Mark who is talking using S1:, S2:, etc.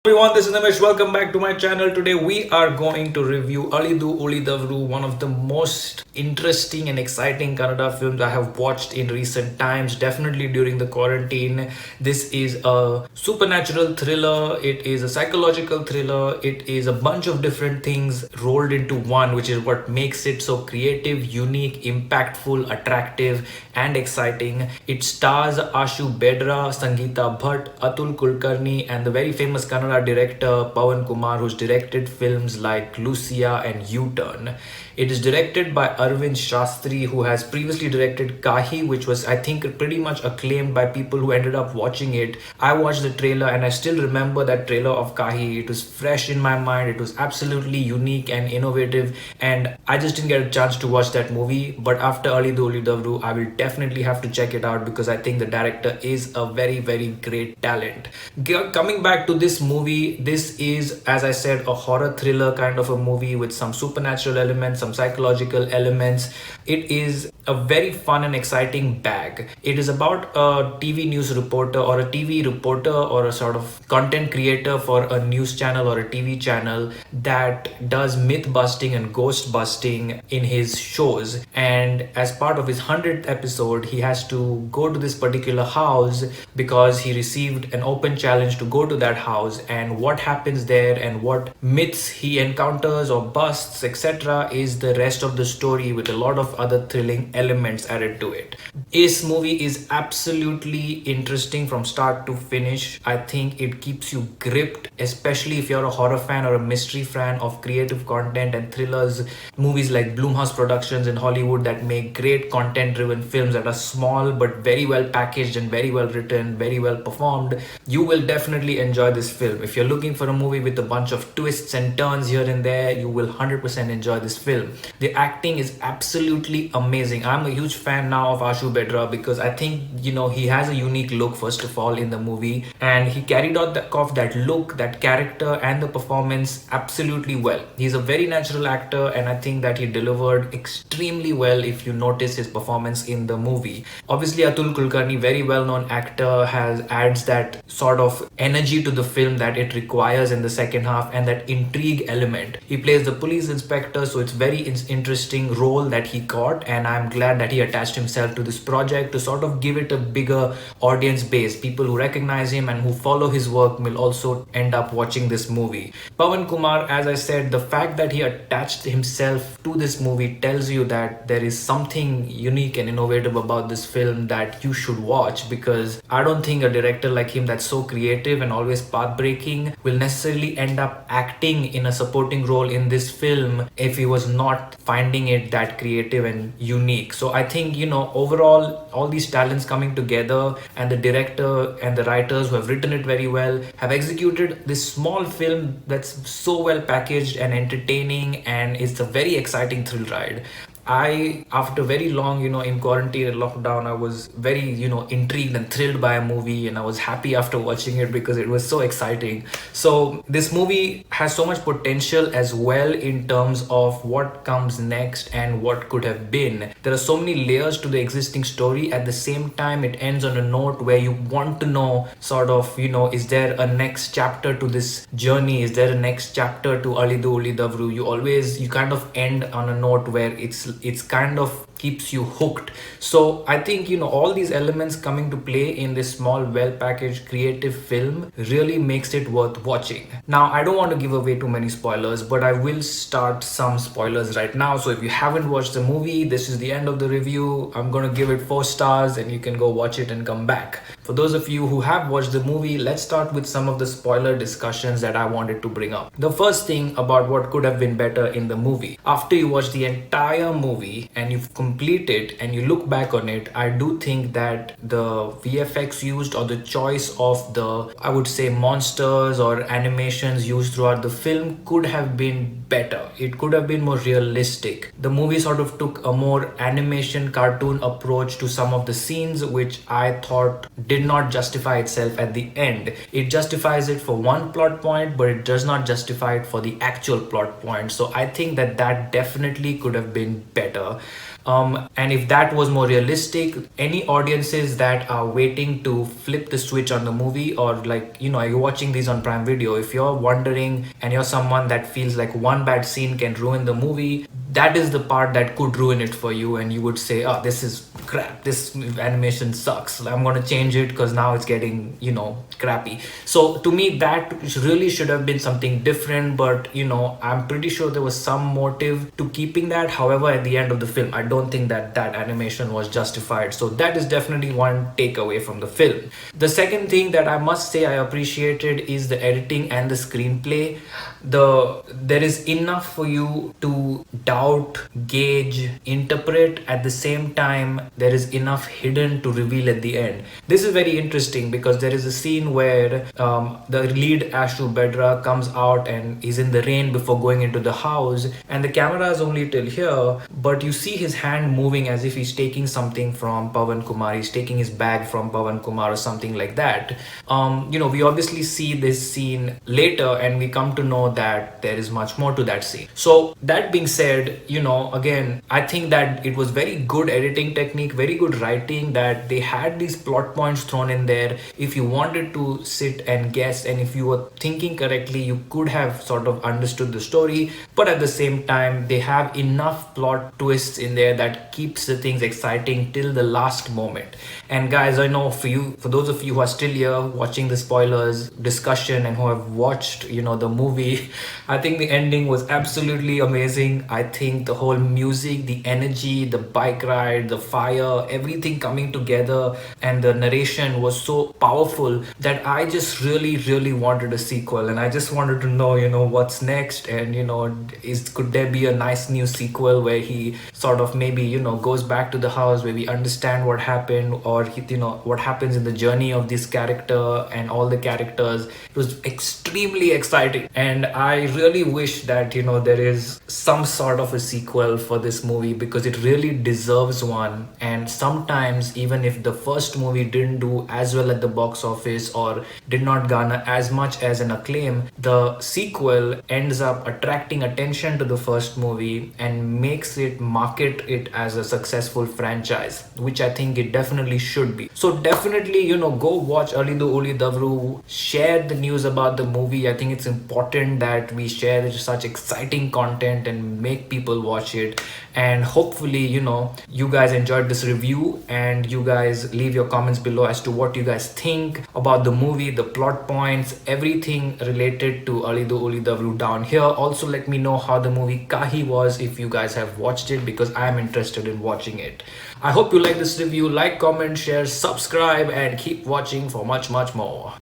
S1: Everyone, this is Nimish. Welcome back to my channel. Today we are going to review Alidu Ulidavru, one of the most interesting and exciting Kannada films I have watched in recent times, definitely during the quarantine. This is a supernatural thriller, it is a psychological thriller, it is a bunch of different things rolled into one, which is what makes it so creative, unique, impactful, attractive, and exciting. It stars Ashu Bedra, Sangeeta Bhatt, Atul Kulkarni, and the very famous Kannada director Pawan Kumar, who's directed films like Lucia and U-Turn. It is directed by Arvind Shastri, who has previously directed Kahi, which was, I think, pretty much acclaimed by people who ended up watching it. I watched the trailer and I still remember that trailer of Kahi. It was fresh in my mind. It was absolutely unique and innovative, and I just didn't get a chance to watch that movie. But after Ali Doli Davru, I will definitely have to check it out because I think the director is a very, very great talent. Coming back to this movie, this is, as I said, a horror thriller kind of a movie with some supernatural elements, some psychological elements. It is a very fun and exciting bag. It is about a TV news reporter or a TV reporter or a sort of content creator for a news channel or a TV channel that does myth busting and ghost busting in his shows. And as part of his 100th episode, he has to go to this particular house because he received an open challenge to go to that house. And what happens there and what myths he encounters or busts, etc., is the rest of the story with a lot of other thrilling elements added to it. This movie is absolutely interesting from start to finish. I think it keeps you gripped, especially if you're a horror fan or a mystery fan of creative content and thrillers. Movies like Blumhouse Productions in Hollywood that make great content driven films that are small but very well packaged and very well written, very well performed. You will definitely enjoy this film. If you're looking for a movie with a bunch of twists and turns here and there, you will 100% enjoy this film. The acting is absolutely amazing. I'm a huge fan now of Ashu Bedra because I think, he has a unique look, first of all, in the movie, and he carried out off that look, that character, and the performance absolutely well. He's a very natural actor, and I think that he delivered extremely well if you notice his performance in the movie. Obviously, Atul Kulkarni, very well known actor, adds that sort of energy to the film that it requires in the second half and that intrigue element. He plays the police inspector, so it's very interesting role that he got, and I'm glad that he attached himself to this project to sort of give it a bigger audience base. People who recognize him and who follow his work will also end up watching this movie. Pawan Kumar, as I said, the fact that he attached himself to this movie tells you that there is something unique and innovative about this film that you should watch, because I don't think a director like him that's so creative and always path-breaking will necessarily end up acting in a supporting role in this film if he was not finding it that creative and unique. So I think, overall, all these talents coming together and the director and the writers who have written it very well have executed this small film that's so well packaged and entertaining, and it's a very exciting thrill ride. After very long, in quarantine and lockdown, I was very, intrigued and thrilled by a movie, and I was happy after watching it because it was so exciting. So this movie has so much potential as well in terms of what comes next and what could have been. There are so many layers to the existing story. At the same time, it ends on a note where you want to know sort of, is there a next chapter to this journey? Is there a next chapter to Alidu Ulidavru? You kind of end on a note where it's kind of keeps you hooked. So I think, all these elements coming to play in this small, well packaged creative film really makes it worth watching. Now, I don't want to give away too many spoilers, but I will start some spoilers right now. So if you haven't watched the movie, this is the end of the review. I'm going to give it 4 stars and you can go watch it and come back. For those of you who have watched the movie, let's start with some of the spoiler discussions that I wanted to bring up. The first thing about what could have been better in the movie. After you watch the entire movie and you've complete it and you look back on it, I do think that the VFX used or the choice of the, I would say, monsters or animations used throughout the film could have been better. It could have been more realistic. The movie sort of took a more animation cartoon approach to some of the scenes, which I thought did not justify itself at the end. It justifies it for one plot point, but it does not justify it for the actual plot point. So I think that definitely could have been better. And if that was more realistic, any audiences that are waiting to flip the switch on the movie, or like, you're watching these on Prime Video, if you're wondering and you're someone that feels like one bad scene can ruin the movie, that is the part that could ruin it for you, and you would say, oh, this is crap, this animation sucks, I'm going to change it because now it's getting crappy. So to me, that really should have been something different, but I'm pretty sure there was some motive to keeping that. However, at the end of the film, I don't think that that animation was justified. So that is definitely one takeaway from the film. The second thing that I must say I appreciated is the editing and the screenplay. There is enough for you to doubt, gauge, interpret. At the same time, there is enough hidden to reveal at the end. This is very interesting because there is a scene where the lead Ashu Bedra comes out and he's in the rain before going into the house, and the camera is only till here, but you see his hand moving as if he's taking something from Pawan Kumar. He's taking his bag from Pawan Kumar or something like that. We obviously see this scene later and we come to know that there is much more to that scene. So that being said, again, I think that it was very good editing technique, very good writing, that they had these plot points thrown in there. If you wanted to sit and guess, and if you were thinking correctly, you could have sort of understood the story, but at the same time, they have enough plot twists in there that keeps the things exciting till the last moment. And guys, I know for those of you who are still here watching the spoilers discussion and who have watched the movie, I think the ending was absolutely amazing. I think the whole music, the energy, the bike ride, the fire, everything coming together, and the narration was so powerful that I just really wanted a sequel, and I just wanted to know what's next. And could there be a nice new sequel where he sort of maybe goes back to the house, where we understand what happened, or what happens in the journey of this character and all the characters. It was extremely exciting, and I really wish that there is some sort of a sequel for this movie, because it really deserves one. And sometimes, even if the first movie didn't do as well at the box office or did not garner as much as an acclaim, the sequel ends up attracting attention to the first movie and makes it market it as a successful franchise, which I think it definitely should be. So definitely, go watch Ali Do Uli Davru, share the news about the movie. I think it's important that we share such exciting content and make people watch it. And hopefully, you guys enjoyed this review, and you guys leave your comments below as to what you guys think about the movie, the plot points, everything related to Ali Do Uli Davru down here. Also, let me know how the movie Kahi was, if you guys have watched it, because I am interested in watching it. I hope you like this review. Like, comment, share, subscribe, and keep watching for much more.